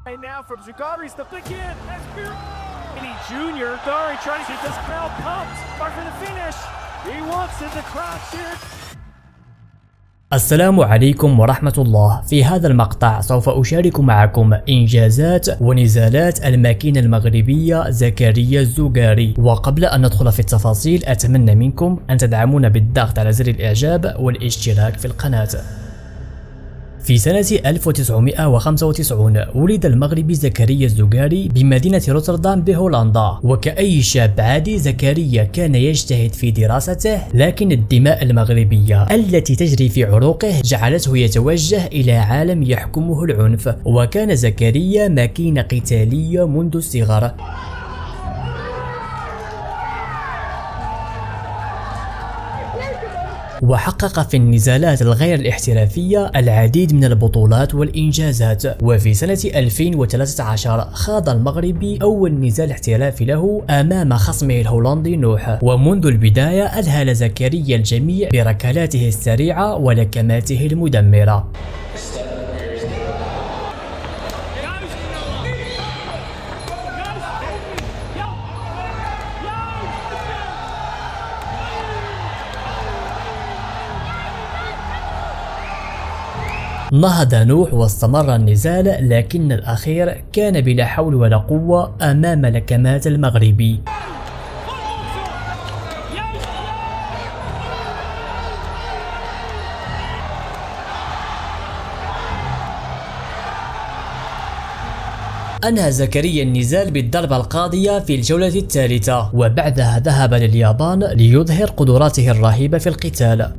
Right now from Zagari's the flick in. That's Birani Jr. Dari trying to get this crowd pumped. Mark for the finish. He wants it. The crowd cheered. السلام عليكم ورحمة الله. في هذا المقطع سوف أشارك معكم إنجازات ونزالات الماكينة المغربية زكريا الزغاري. وقبل أن ندخل في التفاصيل أتمنى منكم أن تدعمونا بالضغط على زر الإعجاب والاشتراك في القناة. في سنة 1995 ولد المغربي زكريا الزغاري بمدينة روتردام بهولندا، وكأي شاب عادي زكريا كان يجتهد في دراسته، لكن الدماء المغربية التي تجري في عروقه جعلته يتوجه إلى عالم يحكمه العنف، وكان زكريا ماكينة قتالية منذ الصغر. وحقق في النزالات الغير الاحترافية العديد من البطولات والإنجازات. وفي سنة 2013 خاض المغربي أول نزال احترافي له أمام خصمه الهولندي نوح، ومنذ البداية أذهل زكريا الجميع بركلاته السريعة ولكماته المدمرة. نهض نوح واستمر النزال، لكن الأخير كان بلا حول ولا قوة أمام لكمات المغربي. أنهى زكريا النزال بالضربة القاضية في الجولة الثالثة، وبعدها ذهب لليابان ليظهر قدراته الرهيبة في القتال.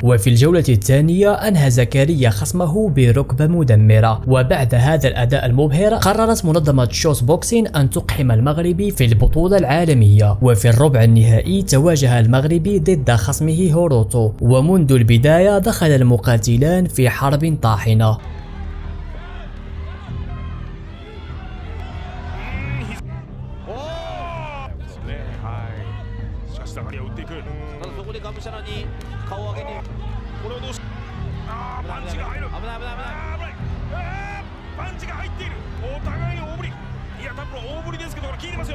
وفي الجولة الثانية أنهى زكريا خصمه بركبة مدمرة. وبعد هذا الأداء المبهر قررت منظمة شوت بوكسين أن تقحم المغربي في البطولة العالمية. وفي الربع النهائي تواجه المغربي ضد خصمه هوروتو، ومنذ البداية دخل المقاتلان في حرب طاحنة.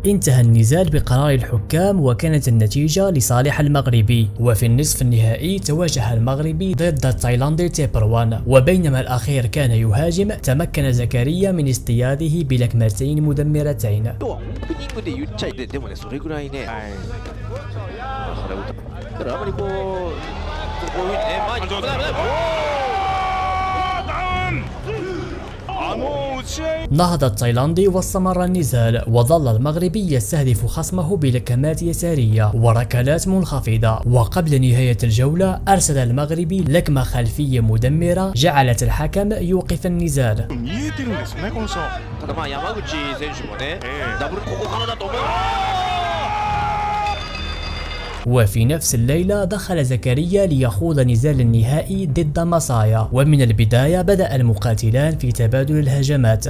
انتهى النزال بقرار الحكام، وكانت النتيجة لصالح المغربي. وفي النصف النهائي تواجه المغربي ضد التايلاندي تيبروان، وبينما الأخير كان يهاجم تمكن زكريا من اصطياده بلكمتين مدمرتين. نهض التايلاندي واستمر النزال، وظل المغربي يستهدف خصمه بلكمات يسارية وركلات منخفضة. وقبل نهاية الجولة أرسل المغربي لكمة خلفية مدمرة جعلت الحكم يوقف النزال. وفي نفس الليلة دخل زكريا ليخوض نزال النهائي ضد ماسايا، ومن البداية بدأ المقاتلان في تبادل الهجمات.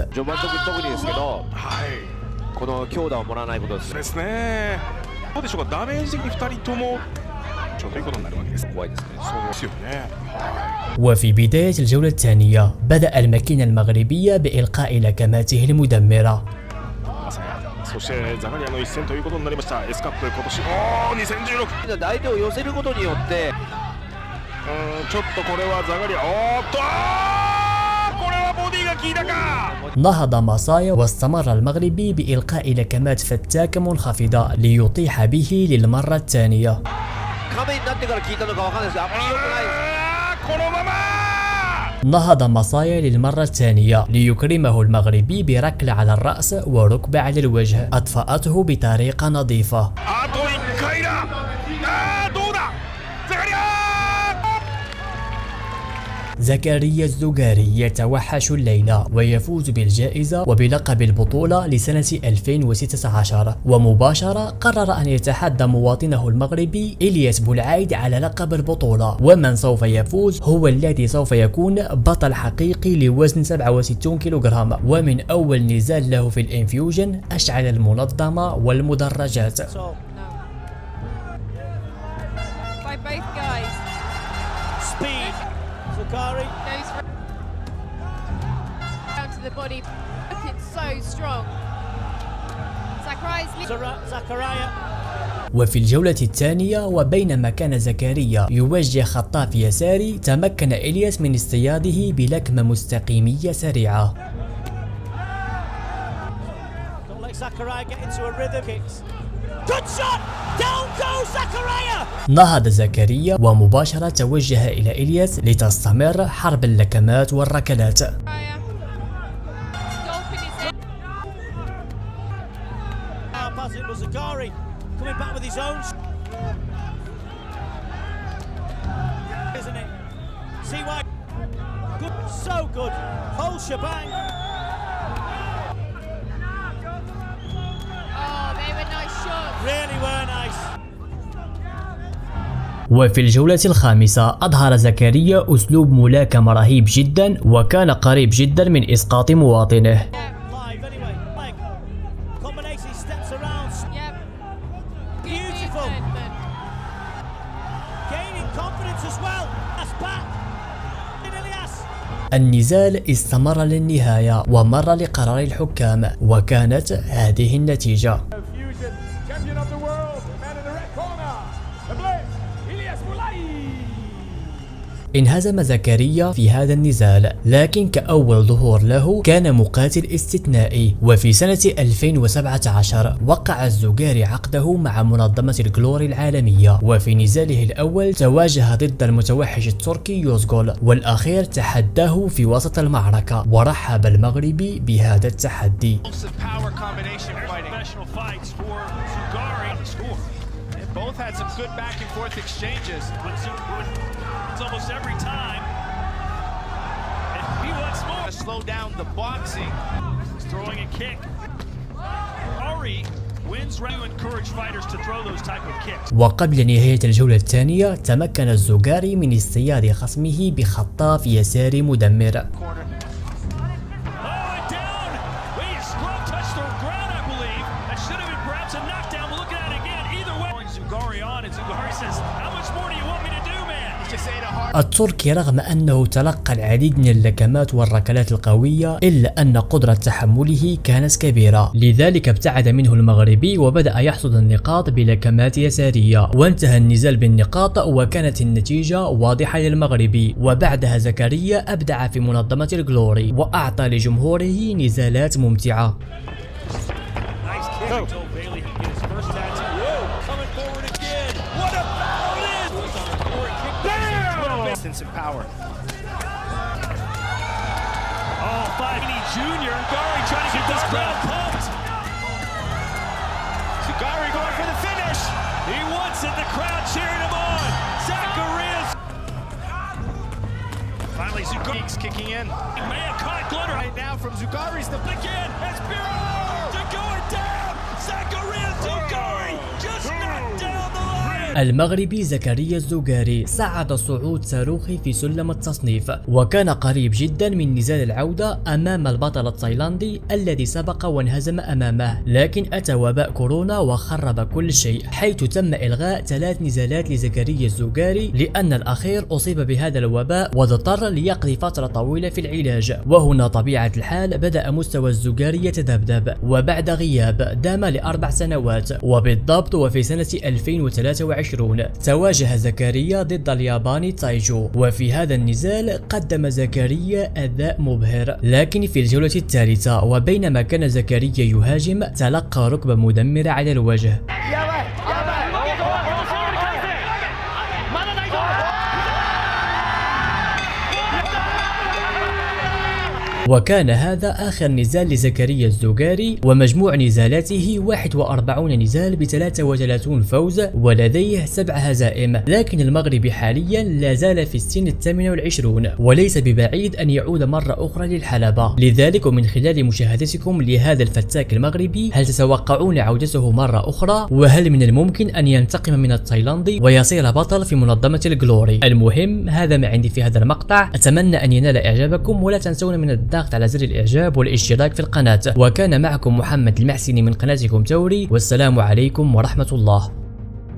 وفي بداية الجولة الثانية بدأ الماكينة المغربية بإلقاء لكماته المدمرة. そしてザガリアの一戦ということになりました。エスカップ今年2016相手を寄せることによってちょっとこれはザガリアこれはボディが効いたか。 نهض ماسايا واستمر المغربي بإلقاء لكمات فتاكة منخفضة ليطيح به للمرة الثانية. نهض ماسايا للمرة الثانية ليكرمه المغربي بركلة على الرأس وركبة على الوجه أطفأته بطريقة نظيفة. زكريا الزغاري يتوحش الليلة ويفوز بالجائزة وبلقب البطولة لسنة 2016، ومباشرة قرر أن يتحدى مواطنه المغربي إلياس بولعايد على لقب البطولة، ومن سوف يفوز هو الذي سوف يكون بطل حقيقي لوزن 67 كيلوغرام. ومن أول نزال له في الانفيوجن أشعل المنظمة والمدرجات. by both guys. speed. Zagari. Down to the body. Looking so strong. Zakaria. وفي الجولة الثانية وبينما كان زكريا يوجه خطاف يساري تمكن إلياس من اصطياده بلكمة مستقيمية سريعة. نهض زكريا ومباشرة توجه إلى إلياس لتستمر حرب اللكمات والركلات. Coming back with his own, isn't it? See why? Good, so good. Whole shebang. Oh, they were nice shots. Really were nice. وفي الجولة الخامسة أظهر زكريا أسلوب ملاكمة رهيب جدا وكان قريب جدا من إسقاط مواطنه. النزال استمر للنهاية ومر لقرار الحكام وكانت هذه النتيجة. انهزم زكريا في هذا النزال، لكن كأول ظهور له كان مقاتل استثنائي. وفي سنة 2017 وقع الزوغاري عقده مع منظمة الجلوري العالمية، وفي نزاله الأول تواجه ضد المتوحش التركي يوزغول، والأخير تحداه في وسط المعركة ورحب المغربي بهذا التحدي. Both had some good back and forth exchanges. Almost every time. And he wants more to slow down the boxing. He's throwing a kick. Ari wins round to encourage fighters to throw those type of kicks. وقبل نهاية الجولة الثانية تمكن الزوغاري من اصطياد خصمه بخطاف يساري مدمر. التركي رغم أنه تلقى العديد من اللكمات والركلات القوية إلا أن قدرة تحمله كانت كبيرة، لذلك ابتعد منه المغربي وبدأ يحصد النقاط بلكمات يسارية، وانتهى النزال بالنقاط وكانت النتيجة واضحة للمغربي. وبعدها زكريا أبدع في منظمة الجلوري وأعطى لجمهوره نزالات ممتعة. And power. Oh, Fighty Jr. Zagari trying to get this crowd pumped. Zagari going for the finish. He wants it. The crowd cheering him on. Zacharias. Finally, Zagari's kicking in. Man caught glitter right now from Zagari's the again. Espiro to going down. Zacharias Zagari just knocked down the line. المغربي زكريا الزوغاري صعد صعود صاروخي في سلم التصنيف، وكان قريب جدا من نزال العودة أمام البطل التايلاندي الذي سبق وانهزم أمامه، لكن أتى وباء كورونا وخرب كل شيء، حيث تم إلغاء 3 نزالات لزكريا الزوغاري لأن الأخير أصيب بهذا الوباء واضطر ليقضي فترة طويلة في العلاج. وهنا طبيعة الحال بدأ مستوى الزوغاري يتذبذب، وبعد غياب دام ل4 سنوات وبالضبط وفي سنة 2023 تواجه زكريا ضد الياباني تايجو، وفي هذا النزال قدم زكريا أداء مبهر، لكن في الجولة الثالثة وبينما كان زكريا يهاجم تلقى ركبة مدمرة على الوجه. وكان هذا آخر نزال لزكريا الزوغاري، ومجموع نزالاته 41 نزال ب33 فوز ولديه 7 هزائم، لكن المغربي حاليا لا زال في السن 28 وليس ببعيد أن يعود مرة أخرى للحلبة. لذلك ومن خلال مشاهدتكم لهذا الفتاك المغربي هل تتوقعون عودته مرة أخرى؟ وهل من الممكن أن ينتقم من التايلاندي ويصير بطل في منظمة الجلوري؟ المهم هذا ما عندي في هذا المقطع، أتمنى أن ينال إعجابكم ولا تنسون من الضغط على زر الإعجاب والاشتراك في القناة. وكان معكم محمد المحسني من قناتكم توري، والسلام عليكم ورحمة الله.